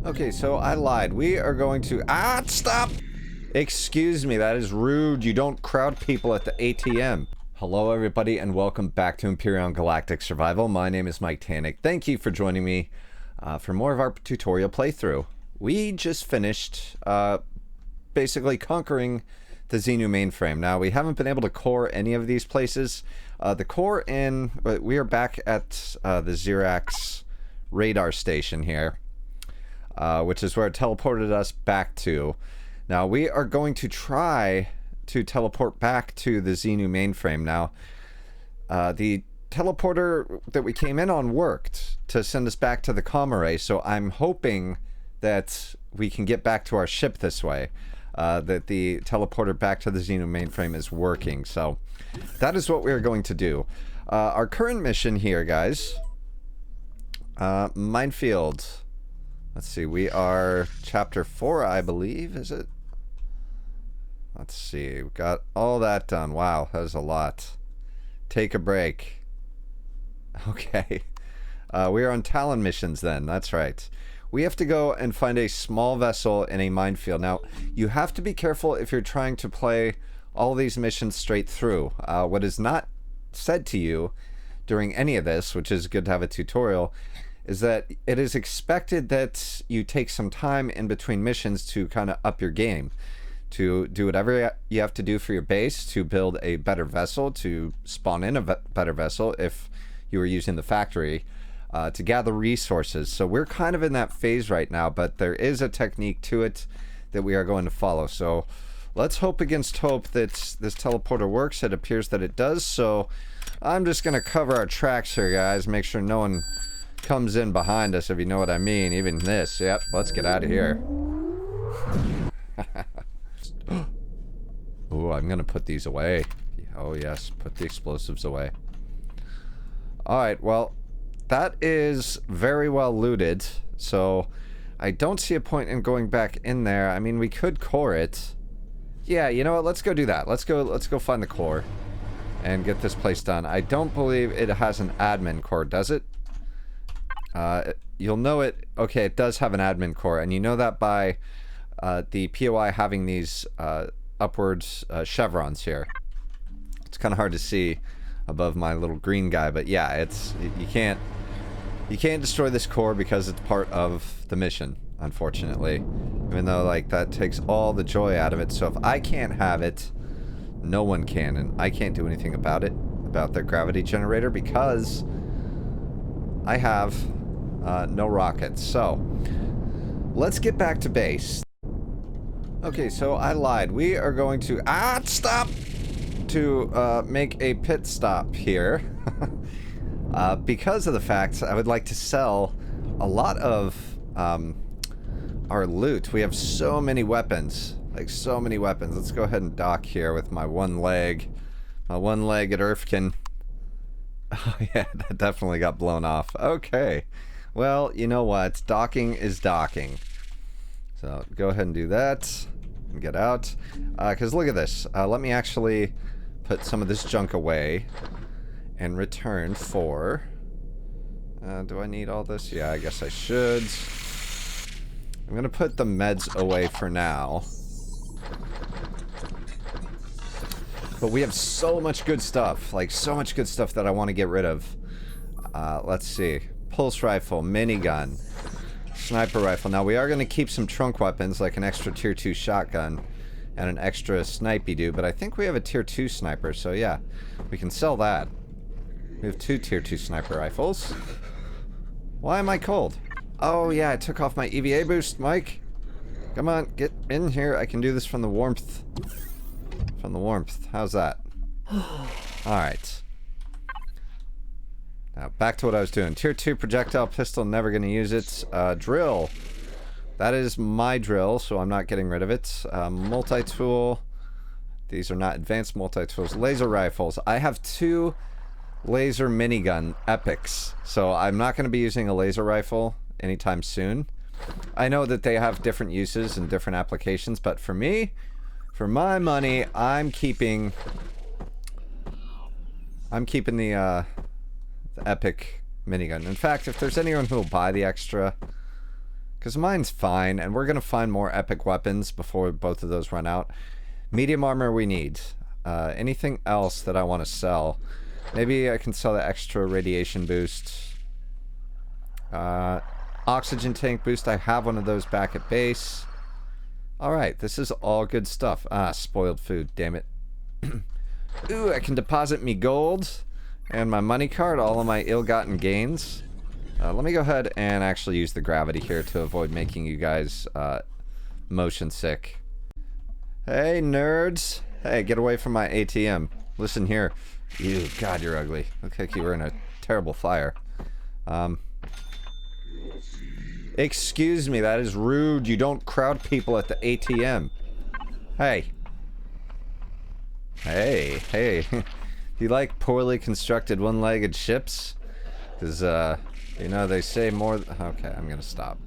Okay, so I lied. We are going to... Ah, stop! Excuse me, that is rude. You don't crowd people at the ATM. Hello, everybody, and welcome back to Empyrion Galactic Survival. My name is Mike Tannic. Thank you for joining me for more of our tutorial playthrough. We just finished basically conquering the Xenu Mainframe. Now, we haven't been able to core any of these places. The core in... We are back at the Xerax radar station here, which is where it teleported us back to. Now, we are going to try to teleport back to the Xenu Mainframe. Now, the teleporter that we came in on worked to send us back to the comm array, so I'm hoping that we can get back to our ship this way. That the teleporter back to the Xenu Mainframe is working, so that is what we are going to do. Our current mission here, guys, minefield. Let's see, we are chapter 4, I believe, is it? Let's see, we've got all that done. Wow, that was a lot. Take a break. Okay. We are on Talon missions then, that's right. We have to go and find a small vessel in a minefield. Now, you have to be careful if you're trying to play all these missions straight through. What is not said to you during any of this, which is good to have a tutorial, is that it is expected that you take some time in between missions to kind of up your game. To do whatever you have to do for your base, to build a better vessel, to spawn in a better vessel if you were using the factory, to gather resources. So we're kind of in that phase right now, but there is a technique to it that we are going to follow. So let's hope against hope that this teleporter works. It appears that it does, so I'm just going to cover our tracks here, guys. Make sure no one comes in behind us, if you know what I mean. Even this. Yep, let's get out of here. Oh, I'm going to put these away. Oh, yes, put the explosives away. Alright, well, that is very well looted, so I don't see a point in going back in there. I mean, we could core it. Yeah, you know what? Let's go do that. Let's go find the core and get this place done. I don't believe it has an admin core, does it? You'll know it. Okay, it does have an admin core, and you know that by the POI having these upwards chevrons here. It's kind of hard to see above my little green guy, but yeah, it's you can't destroy this core because it's part of the mission, unfortunately. Even though, like, that takes all the joy out of it. So if I can't have it, no one can, and I can't do anything about it, about their gravity generator, because I have no rockets. So let's get back to base. Okay, so I lied. We are going to stop to make a pit stop here. Because of the fact I would like to sell a lot of our loot. We have so many weapons, like so many weapons. Let's go ahead and dock here with my one leg, my one-legged Earthkin. Oh yeah, that definitely got blown off. Okay, well, you know what? Docking is docking. So go ahead and do that and get out. Because look at this. Let me actually put some of this junk away and return for... do I need all this? Yeah, I guess I should. I'm going to put the meds away for now. But we have so much good stuff. Like, so much good stuff that I want to get rid of. Let's see. Pulse rifle, minigun, sniper rifle. Now, we are going to keep some trunk weapons, like an extra tier 2 shotgun and an extra snipey-doo, but I think we have a tier 2 sniper, so yeah, we can sell that. We have 2 tier 2 sniper rifles. Why am I cold? Oh yeah, I took off my EVA boost, Mike. Come on, get in here. I can do this from the warmth. From the warmth. How's that? Alright. Now, back to what I was doing. Tier 2 projectile pistol, never going to use it. Drill. That is my drill, so I'm not getting rid of it. Multi-tool. These are not advanced multi-tools. Laser rifles. I have 2 laser minigun epics, so I'm not going to be using a laser rifle anytime soon. I know that they have different uses and different applications, but for me, for my money, I'm keeping the epic minigun. In fact, if there's anyone who will buy the extra Because mine's fine, and we're going to find more epic weapons before both of those run out. Medium armor we need. Anything else that I want to sell? Maybe I can sell the extra radiation boost. Oxygen tank boost. I have one of those back at base. Alright, this is all good stuff. Ah, spoiled food, damn it. Ooh, I can deposit me gold and my money card, all of my ill-gotten gains. Let me go ahead and actually use the gravity here to avoid making you guys motion sick. Hey, nerds. Hey, get away from my ATM. Listen here. Ew, God, you're ugly. Look like you were in a terrible fire. Excuse me, that is rude. You don't crowd people at the ATM. Hey. Hey, hey. Do you like poorly constructed one-legged ships? Because, you know, they say more... Okay, I'm gonna stop.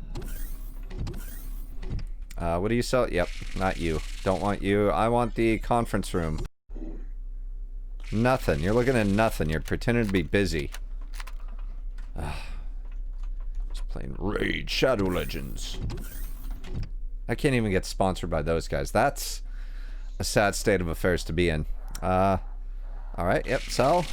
What do you sell? Yep, not you. Don't want you. I want the conference room. Nothing. You're looking at nothing. You're pretending to be busy. Just playing Raid Shadow Legends. I can't even get sponsored by those guys. That's a sad state of affairs to be in. Alright, yep, sell.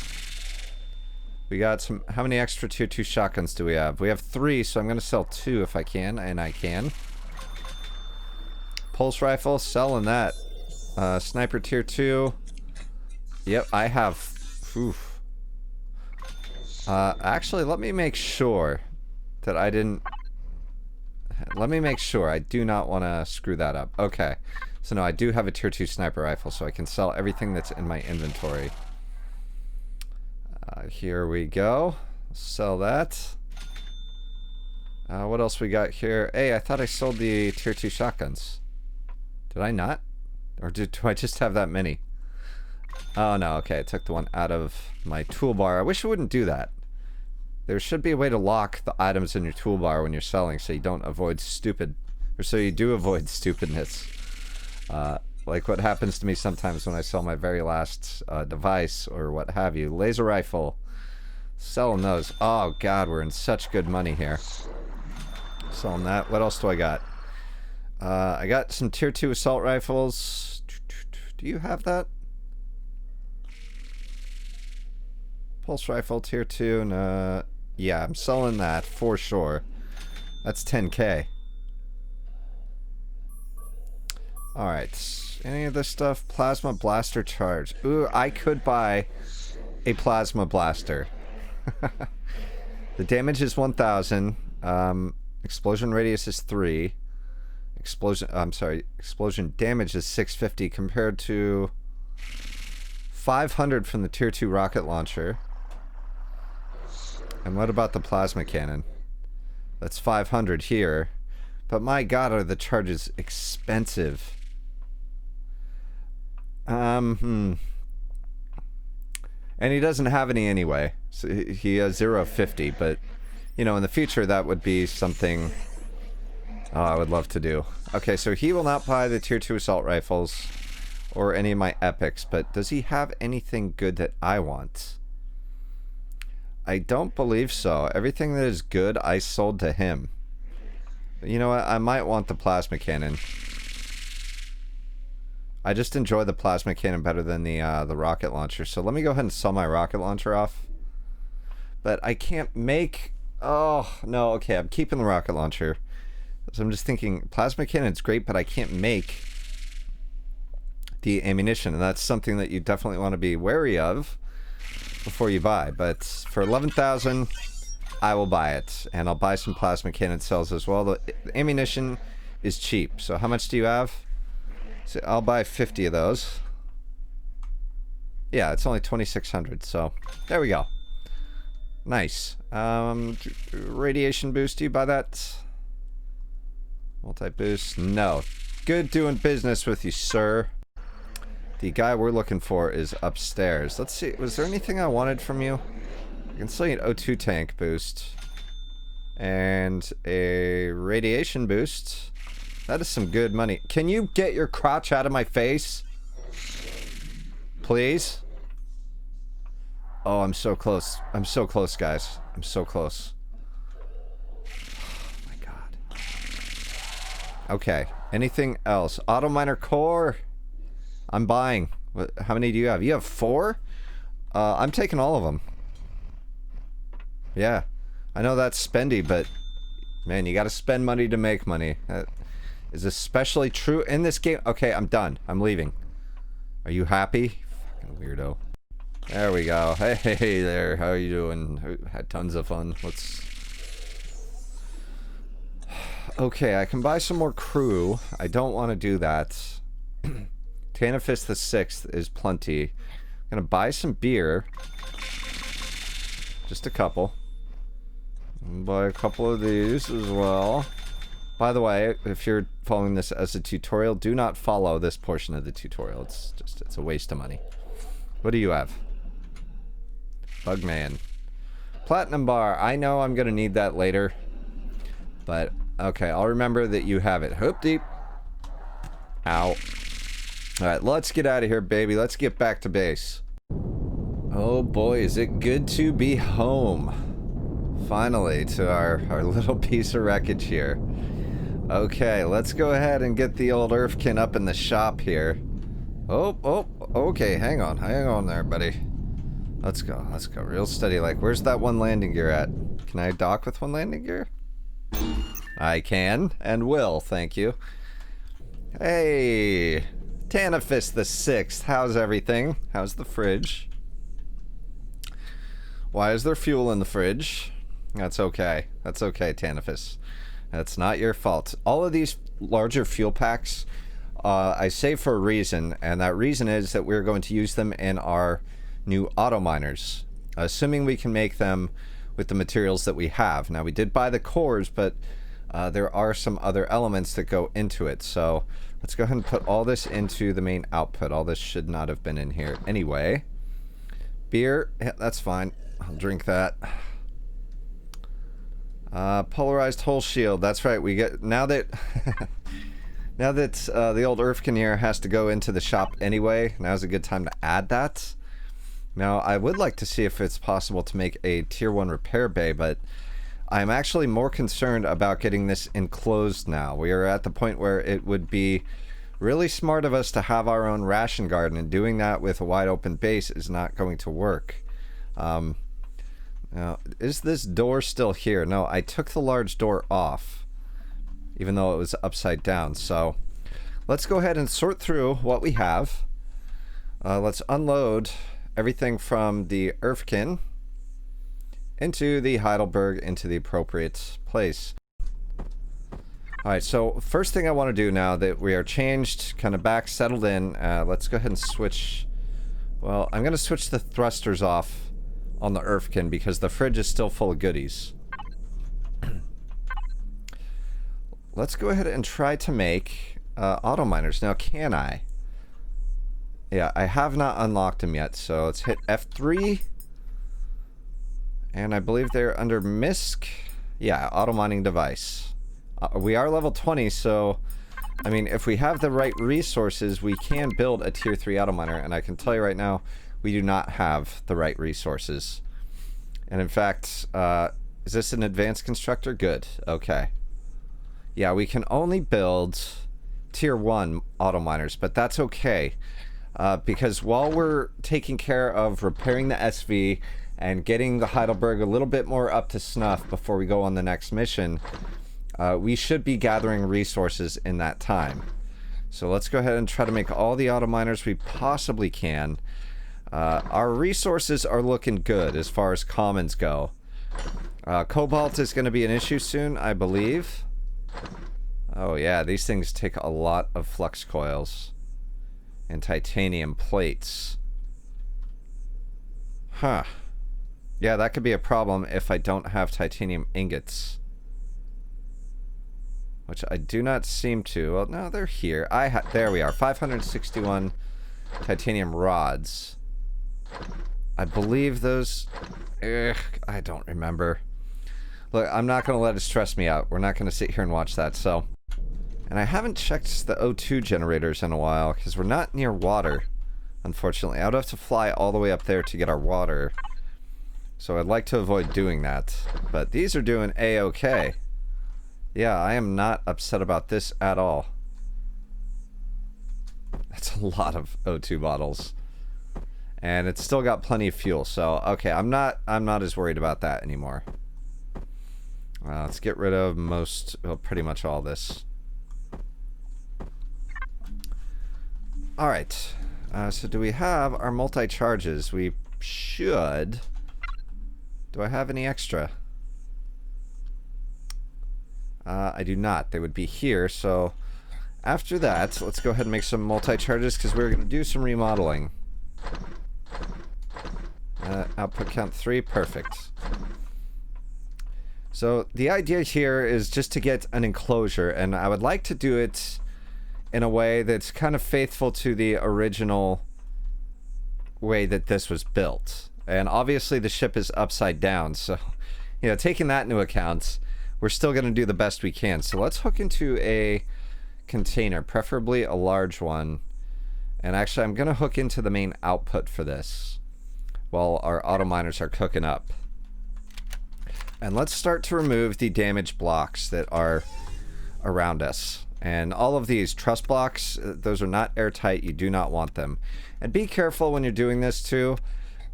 We got some... How many extra tier 2 shotguns do we have? We have 3, so I'm going to sell 2 if I can, and I can. Pulse rifle, selling that. Sniper tier 2. Yep, I have... Oof. Actually, let me make sure that I didn't... Let me make sure. I do not want to screw that up. Okay. So no, I do have a tier 2 sniper rifle, so I can sell everything that's in my inventory. Here we go. Sell that. What else we got here? Hey, I thought I sold the tier 2 shotguns. Did I not? Or do I just have that many? Oh no, okay, I took the one out of my toolbar. I wish it wouldn't do that. There should be a way to lock the items in your toolbar when you're selling so you don't avoid stupid... Or so you do avoid stupidness. Like what happens to me sometimes when I sell my very last device or what have you. Laser rifle. Selling those. Oh god, we're in such good money here. Selling that. What else do I got? I got some tier 2 assault rifles. Do you have that? Pulse rifle tier 2. And, yeah, I'm selling that for sure. That's 10k. Alright. Any of this stuff? Plasma blaster charge. Ooh, I could buy a plasma blaster. The damage is 1000. Explosion radius is 3. Explosion damage is 650 compared to 500 from the tier 2 rocket launcher. And what about the plasma cannon? That's 500 here. But my god, are the charges expensive. And he doesn't have any anyway. So he has 050, but you know, in the future that would be something I would love to do. Okay, so he will not buy the tier 2 assault rifles or any of my epics, but does he have anything good that I want? I don't believe so. Everything that is good I sold to him. You know what? I might want the plasma cannon. I just enjoy the plasma cannon better than the rocket launcher. So let me go ahead and sell my rocket launcher off. But I can't make... Oh, no, okay, I'm keeping the rocket launcher. So I'm just thinking, plasma cannon's great, but I can't make the ammunition. And that's something that you definitely want to be wary of before you buy. But for 11,000, I will buy it. And I'll buy some plasma cannon cells as well. The ammunition is cheap. So how much do you have? So I'll buy 50 of those. Yeah, it's only 2,600, so there we go. Nice. Radiation boost, do you buy that? Multi-boost? No. Good doing business with you, sir. The guy we're looking for is upstairs. Let's see, was there anything I wanted from you? I can still get an O2 tank boost. And a radiation boost. That is some good money. Can you get your crotch out of my face? Please? Oh, I'm so close. I'm so close, guys. I'm so close. Oh, my God. Okay. Anything else? Auto miner core. I'm buying. How many do you have? You have 4? I'm taking all of them. Yeah. I know that's spendy, but man, you gotta spend money to make money. That is especially true in this game. Okay, I'm done. I'm leaving. Are you happy? Fucking weirdo. There we go. Hey there. How are you doing? Had tons of fun. Let's... Okay, I can buy some more crew. I don't want to do that. Tanafist the 6th is plenty. I'm gonna buy some beer. Just a couple. Buy a couple of these as well. By the way, if you're following this as a tutorial, do not follow this portion of the tutorial. It's a waste of money. What do you have? Bugman. Platinum bar. I know I'm gonna need that later. But, okay, I'll remember that you have it. Hoop deep. Ow. Alright, let's get out of here, baby. Let's get back to base. Oh boy, is it good to be home. Finally, to our little piece of wreckage here. Okay, let's go ahead and get the old Earthkin up in the shop here. Oh, okay, hang on there, buddy. Let's go, real steady. Like, where's that one landing gear at? Can I dock with one landing gear? I can, and will, thank you. Hey, Tanafist the 6th, how's everything? How's the fridge? Why is there fuel in the fridge? That's okay, Tanafist. That's not your fault. All of these larger fuel packs, I save for a reason, and that reason is that we're going to use them in our new auto miners, assuming we can make them with the materials that we have. Now, we did buy the cores, but there are some other elements that go into it. So let's go ahead and put all this into the main output. All this should not have been in here anyway. Beer, yeah, that's fine. I'll drink that. Polarized hull shield. That's right. We get now that now that the old Earthkin here has to go into the shop anyway. Now's a good time to add that. Now, I would like to see if it's possible to make a tier 1 repair bay, but I'm actually more concerned about getting this enclosed now. We are at the point where it would be really smart of us to have our own ration garden, and doing that with a wide open base is not going to work. Now, is this door still here? No, I took the large door off, even though it was upside down. So let's go ahead and sort through what we have. Let's unload everything from the Earthkin into the Heidelberg into the appropriate place. Alright, so first thing I want to do now that we are changed, kind of back, settled in, let's go ahead and switch. Well, I'm going to switch the thrusters off on the Earthkin because the fridge is still full of goodies. Let's go ahead and try to make auto miners. Now, can I? Yeah, I have not unlocked them yet, so let's hit F3. And I believe they're under MISC. Yeah, auto mining device. We are level 20, so I mean, if we have the right resources, we can build a tier 3 auto miner, and I can tell you right now, we do not have the right resources. And in fact, is this an advanced constructor? Good. Okay. Yeah, we can only build tier 1 auto miners, but that's okay. Because while we're taking care of repairing the SV and getting the Heidelberg a little bit more up to snuff before we go on the next mission, we should be gathering resources in that time. So let's go ahead and try to make all the auto miners we possibly can. Our resources are looking good as far as commons go. Cobalt is going to be an issue soon, I believe. Oh yeah, these things take a lot of flux coils. And titanium plates. Huh. Yeah, that could be a problem if I don't have titanium ingots. Which I do not seem to. Well, no, they're here. There we are. 561 titanium rods. I believe those... I don't remember. Look, I'm not going to let it stress me out. We're not going to sit here and watch that, so... And I haven't checked the O2 generators in a while, because we're not near water, unfortunately. I would have to fly all the way up there to get our water. So I'd like to avoid doing that. But these are doing A-okay. Yeah, I am not upset about this at all. That's a lot of O2 bottles. And it's still got plenty of fuel, so okay, I'm not as worried about that anymore. Let's get rid of pretty much all this. Alright, so do we have our multi-charges? We should. Do I have any extra? I do not. They would be here, so after that, let's go ahead and make some multi-charges because we're going to do some remodeling. Output count 3, perfect. So the idea here is just to get an enclosure, and I would like to do it in a way that's kind of faithful to the original way that this was built. And obviously the ship is upside down, so, you know, taking that into account, we're still going to do the best we can. So let's hook into a container, preferably a large one. And actually, I'm going to hook into the main output for this while our auto miners are cooking up. And let's start to remove the damaged blocks that are around us. And all of these truss blocks, those are not airtight. You do not want them. And be careful when you're doing this too,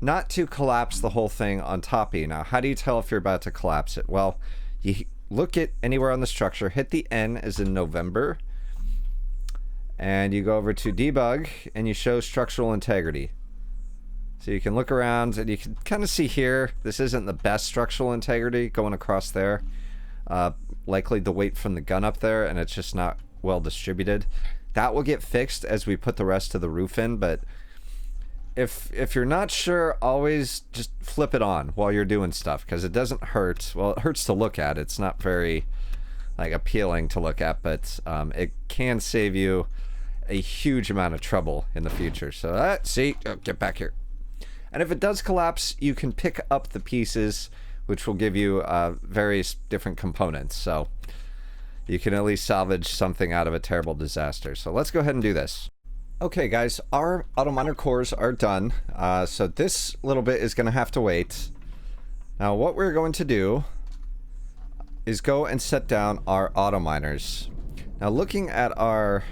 not to collapse the whole thing on top of you. Now, how do you tell if you're about to collapse it? Well, you look at anywhere on the structure, hit the N as in November, and you go over to debug and you show structural integrity. So you can look around and you can kind of see here, this isn't the best structural integrity going across there. Likely the weight from the gun up there, and it's just not well distributed. That will get fixed as we put the rest of the roof in, but if you're not sure, always just flip it on while you're doing stuff, because it doesn't hurt. Well, it hurts to look at. It's not very like appealing to look at, but it can save you a huge amount of trouble in the future. So see, get back here. And if it does collapse, you can pick up the pieces, which will give you various different components. So you can at least salvage something out of a terrible disaster. So let's go ahead and do this. Okay, guys, our auto miner cores are done. So this little bit is going to have to wait. Now, what we're going to do is go and set down our auto miners. Now, looking at our...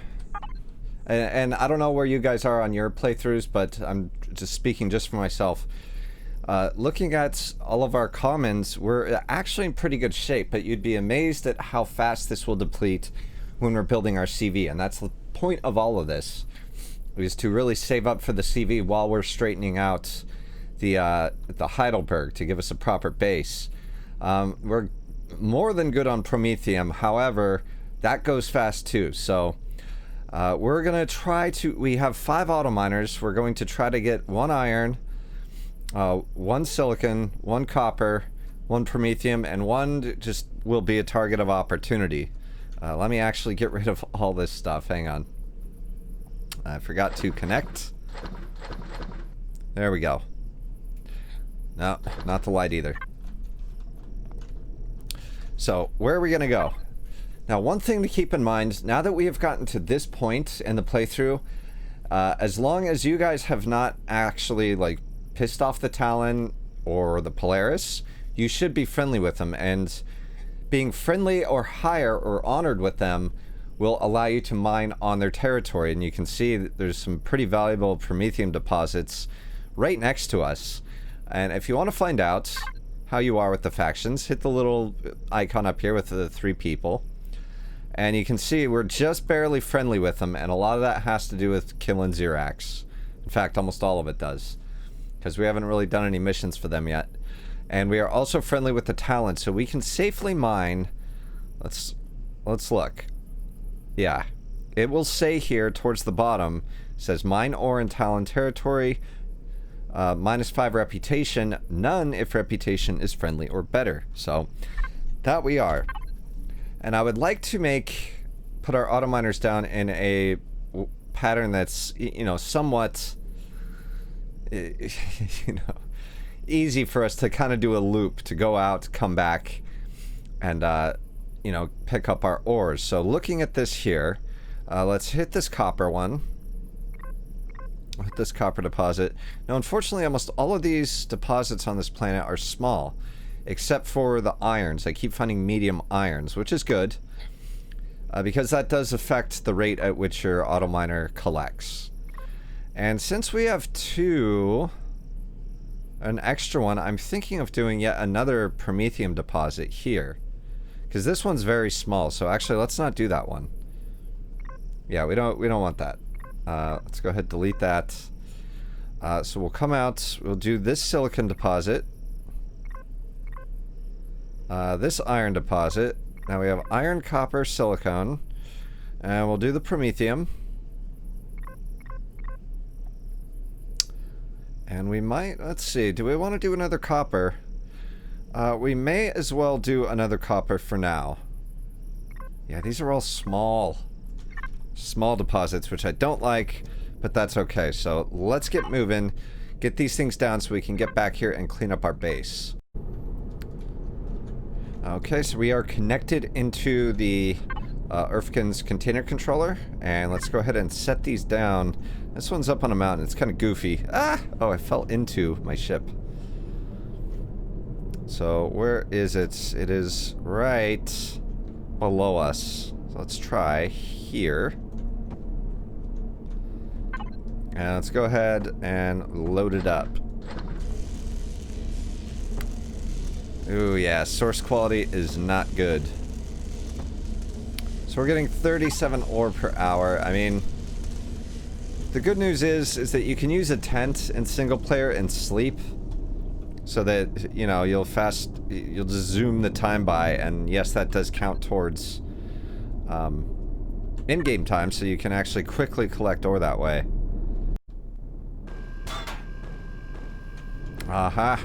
And I don't know where you guys are on your playthroughs, but I'm just speaking just for myself. Looking at all of our commons, we're actually in pretty good shape, but you'd be amazed at how fast this will deplete when we're building our CV. And that's the point of all of this, is to really save up for the CV while we're straightening out the Heidelberg to give us a proper base. We're more than good on Promethium, however, that goes fast too. So we're going to try to... We have 5 auto miners. We're going to try to get 1 iron, 1 silicon, 1 copper, 1 Promethium, and 1 just will be a target of opportunity. Let me actually get rid of all this stuff. Hang on. I forgot to connect. There we go. No, not the light either. So, where are we going to go? Now, one thing to keep in mind, now that we have gotten to this point in the playthrough, as long as you guys have not actually, like, pissed off the Talon or the Polaris, you should be friendly with them, and being friendly or higher or honored with them will allow you to mine on their territory. And you can see that there's some pretty valuable Promethium deposits right next to us. And if you want to find out how you are with the factions, hit the little icon up here with the 3 people. And you can see we're just barely friendly with them, and a lot of that has to do with killing Xerax. In fact, almost all of it does, because we haven't really done any missions for them yet. And we are also friendly with the Talon, so we can safely mine. Let's look. Yeah, it will say here towards the bottom, it says mine ore in Talon territory, -5 reputation, none if reputation is friendly or better. So that we are. And I would like to put our auto miners down in a pattern that's, you know, somewhat, you know, easy for us to kind of do a loop, to go out, come back, and, you know, pick up our ores. So looking at this here, let's hit this copper one. Hit this copper deposit. Now, unfortunately, almost all of these deposits on this planet are small. except for the irons. I keep finding medium irons, which is good, because that does affect the rate at which your auto miner collects. And since we have an extra one, I'm thinking of doing yet another promethium deposit here, because this one's very small. So actually, let's not do that one. Yeah, we don't want that. Let's go ahead and delete that. So we'll come out, we'll do this silicon deposit, this iron deposit. Now we have iron, copper, silicone, and we'll do the promethium. And we might, let's see, do we want to do another copper? We may as well do another copper for now. Yeah, these are all small deposits, which I don't like. But that's okay, so let's get moving, get these things down so we can get back here and clean up our base. Okay, so we are connected into the Erfkin's container controller, and let's go ahead and set these down. This one's up on a mountain, it's kind of goofy. Ah! Oh, I fell into my ship. So, where is it? It is right below us. So let's try here. And let's go ahead and load it up. Ooh, yeah, source quality is not good. So we're getting 37 ore per hour. I mean, the good news is that you can use a tent in single player and sleep, so that, you know, you'll just zoom the time by, and yes, that does count towards in-game time, so you can actually quickly collect ore that way. Aha.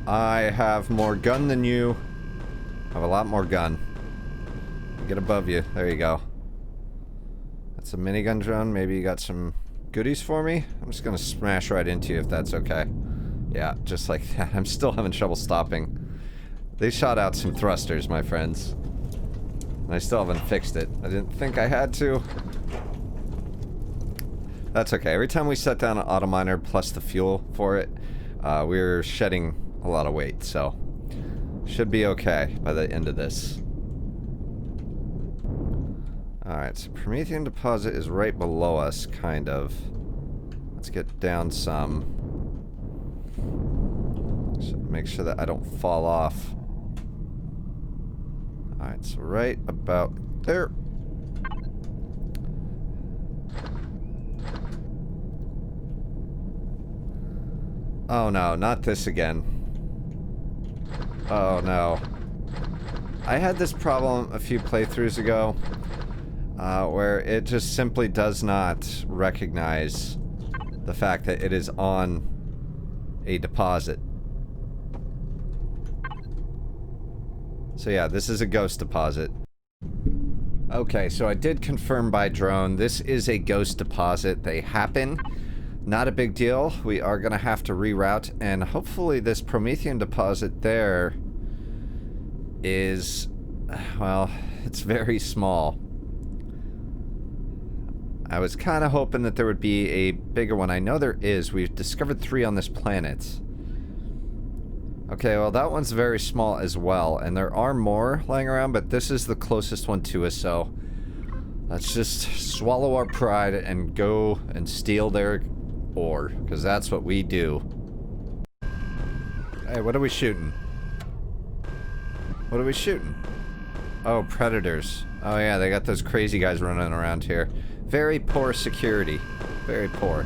I have more gun than you. I have a lot more gun. Get above you. There you go. That's a minigun drone. Maybe you got some goodies for me? I'm just gonna smash right into you if that's okay. Yeah, just like that. I'm still having trouble stopping. They shot out some thrusters, my friends. And I still haven't fixed it. I didn't think I had to. That's okay. Every time we set down an auto miner plus the fuel for it, we're shedding a lot of weight, so should be okay by the end of this. Alright, so Promethean deposit is right below us, kind of. Let's get down some. So make sure that I don't fall off. Alright, so right about there. Oh no, not this again. Oh no. I had this problem a few playthroughs ago, where it just simply does not recognize the fact that it is on a deposit. So yeah, this is a ghost deposit. Okay, so I did confirm by drone, this is a ghost deposit. They happen. Not a big deal. We are going to have to reroute, and hopefully this Promethean deposit there is, well, it's very small. I was kind of hoping that there would be a bigger one. I know there is. We've discovered 3 on this planet. Okay, well, that one's very small as well, and there are more lying around, but this is the closest one to us, so let's just swallow our pride and go and steal their ore, because that's what we do. Hey, what are we shooting? What are we shooting? Oh, predators. Oh yeah, they got those crazy guys running around here. Very poor security. Very poor.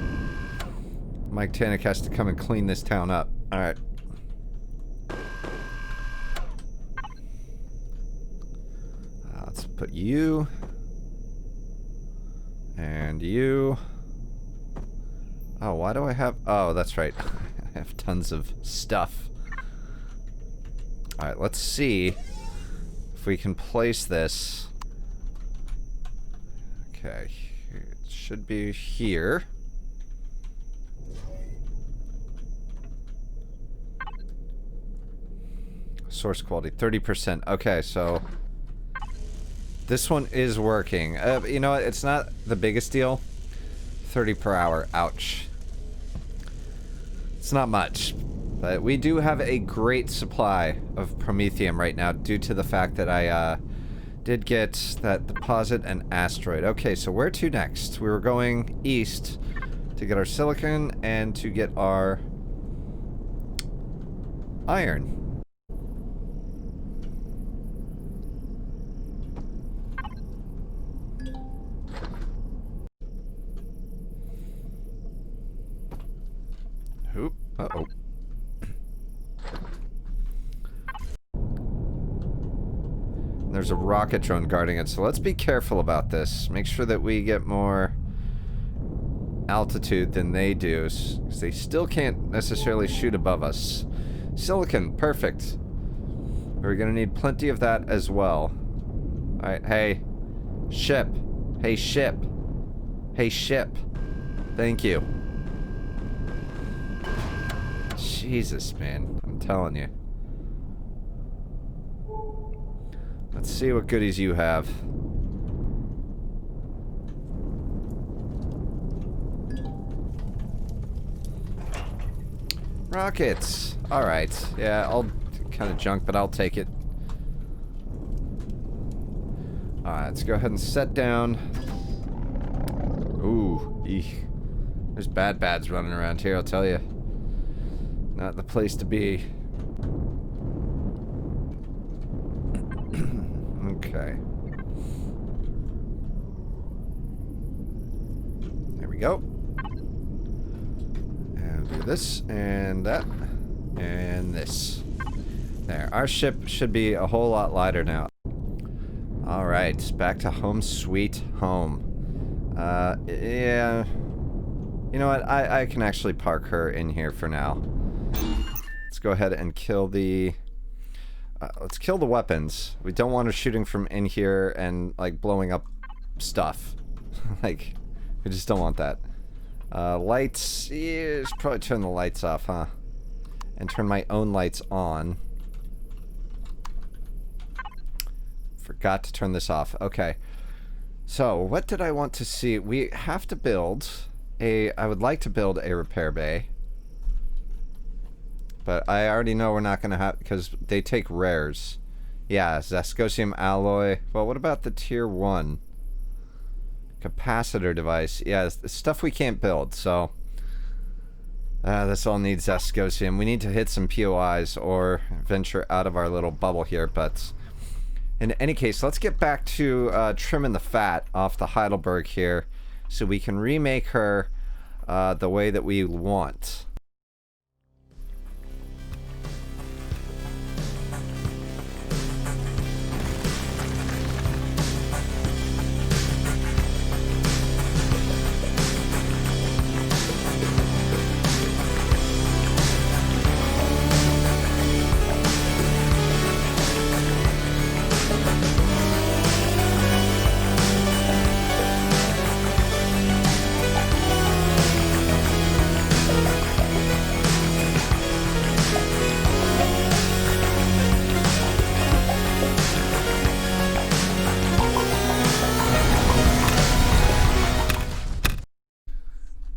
Mike Tannick has to come and clean this town up. Alright. Let's put you. And you. Oh, why do I have... Oh, that's right. I have tons of stuff. Alright, let's see if we can place this. Okay, it should be here. Source quality, 30%. Okay, so this one is working. You know what? It's not the biggest deal. 30 per hour. Ouch. It's not much. But we do have a great supply of promethium right now due to the fact that I did get that deposit and asteroid. Okay, so where to next? We were going east to get our silicon and to get our iron. Oop. Uh-oh. There's a rocket drone guarding it, so let's be careful about this. Make sure that we get more altitude than they do, because they still can't necessarily shoot above us. Silicon, perfect. We're gonna need plenty of that as well. Alright, hey. Ship. Hey, ship. Hey, ship. Thank you. Jesus, man. I'm telling you. Let's see what goodies you have. Rockets. Alright. Yeah, I'll kind of junk, but I'll take it. Alright, let's go ahead and set down. Ooh. Eek. There's bads running around here, I'll tell you. Not the place to be. Okay. There we go. And do this, and that, and this. There. Our ship should be a whole lot lighter now. Alright, back to home sweet home. Yeah. You know what? I can actually park her in here for now. Let's go ahead and kill the... let's kill the weapons. We don't want her shooting from in here and, like, blowing up stuff. Like, we just don't want that. Lights... Yeah, just probably turn the lights off, huh? And turn my own lights on. Forgot to turn this off. Okay. So, what did I want to see? We have to build a... I would like to build a repair bay. But I already know we're not going to have... Because they take rares. Yeah, Zascosium alloy. Well, what about the tier 1? Capacitor device. Yeah, it's stuff we can't build, so... this all needs Zascosium. We need to hit some POIs or venture out of our little bubble here, but... In any case, let's get back to trimming the fat off the Heidelberg here so we can remake her the way that we want.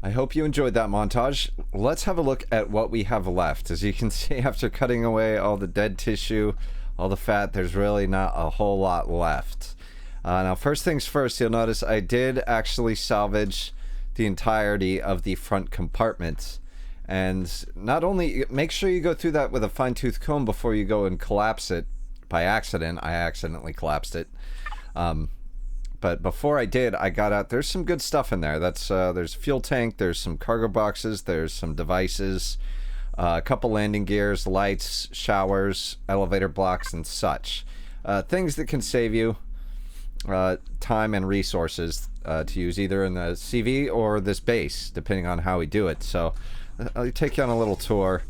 I hope you enjoyed that montage. Let's have a look at what we have left. As you can see, after cutting away all the dead tissue, all the fat, there's really not a whole lot left. Now, first things first, you'll notice I did actually salvage the entirety of the front compartment. And not only, make sure you go through that with a fine-tooth comb before you go and collapse it. By accident, I accidentally collapsed it. But before I did, I got out, there's some good stuff in there. That's there's a fuel tank, there's some cargo boxes, there's some devices, a couple landing gears, lights, showers, elevator blocks, and such. Things that can save you time and resources to use either in the CV or this base, depending on how we do it. So I'll take you on a little tour,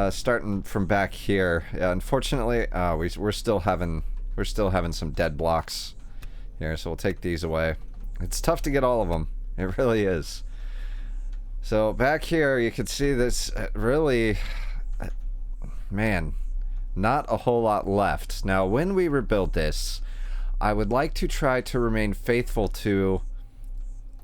starting from back here. Unfortunately, we're still having some dead blocks here, so we'll take these away. It's tough to get all of them. It really is. So back here you can see this really, man, not a whole lot left. Now when we rebuild this, I would like to try to remain faithful to,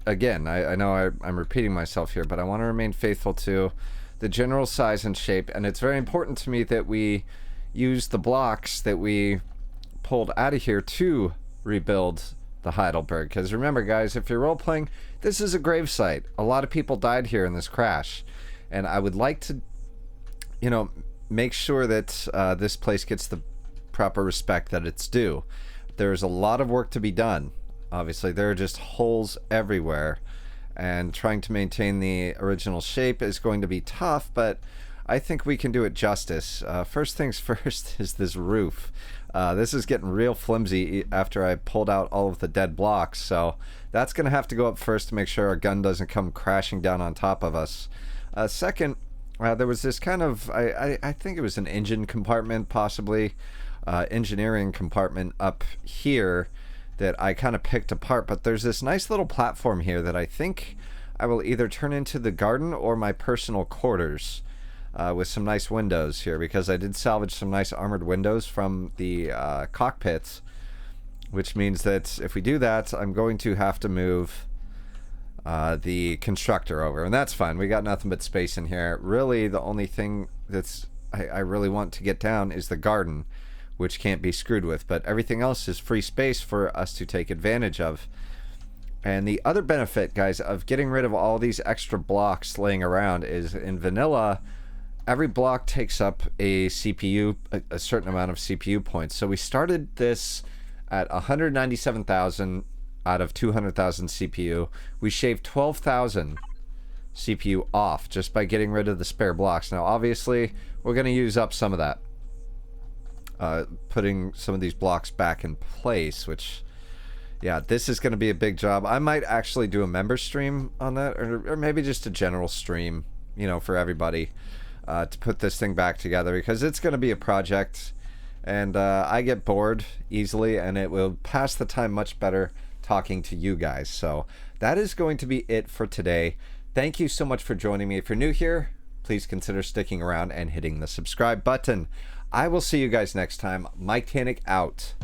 again, I know I'm repeating myself here, but I want to remain faithful to the general size and shape, and it's very important to me that we use the blocks that we pulled out of here to rebuild the Heidelberg. Because remember, guys, if you're role-playing, this is a grave site. A lot of people died here in this crash, and I would like to, you know, make sure that this place gets the proper respect that it's due. There's a lot of work to be done. Obviously, there are just holes everywhere, and trying to maintain the original shape is going to be tough, but I think we can do it justice. First things first is this roof. This is getting real flimsy after I pulled out all of the dead blocks, so that's going to have to go up first to make sure our gun doesn't come crashing down on top of us. Second, there was this kind of, I think it was an engine compartment, possibly, engineering compartment up here that I kind of picked apart, but there's this nice little platform here that I think I will either turn into the garden or my personal quarters, with some nice windows here, because I did salvage some nice armored windows from the cockpits, which means that if we do that, I'm going to have to move the Constructor over, and that's fine. We got nothing but space in here. Really, the only thing that's I really want to get down is the garden, which can't be screwed with, but everything else is free space for us to take advantage of. And the other benefit, guys, of getting rid of all these extra blocks laying around is in vanilla, every block takes up a CPU, a certain amount of CPU points. So we started this at 197,000 out of 200,000 CPU. We shaved 12,000 CPU off just by getting rid of the spare blocks. Now, obviously, we're going to use up some of that, putting some of these blocks back in place, which, yeah, this is going to be a big job. I might actually do a member stream on that, or maybe just a general stream, you know, for everybody, to put this thing back together, because it's going to be a project, and I get bored easily, and it will pass the time much better talking to you guys. So that is going to be it for today. Thank you so much for joining me. If you're new here, please consider sticking around and hitting the subscribe button. I will see you guys next time. Mike Tannic out.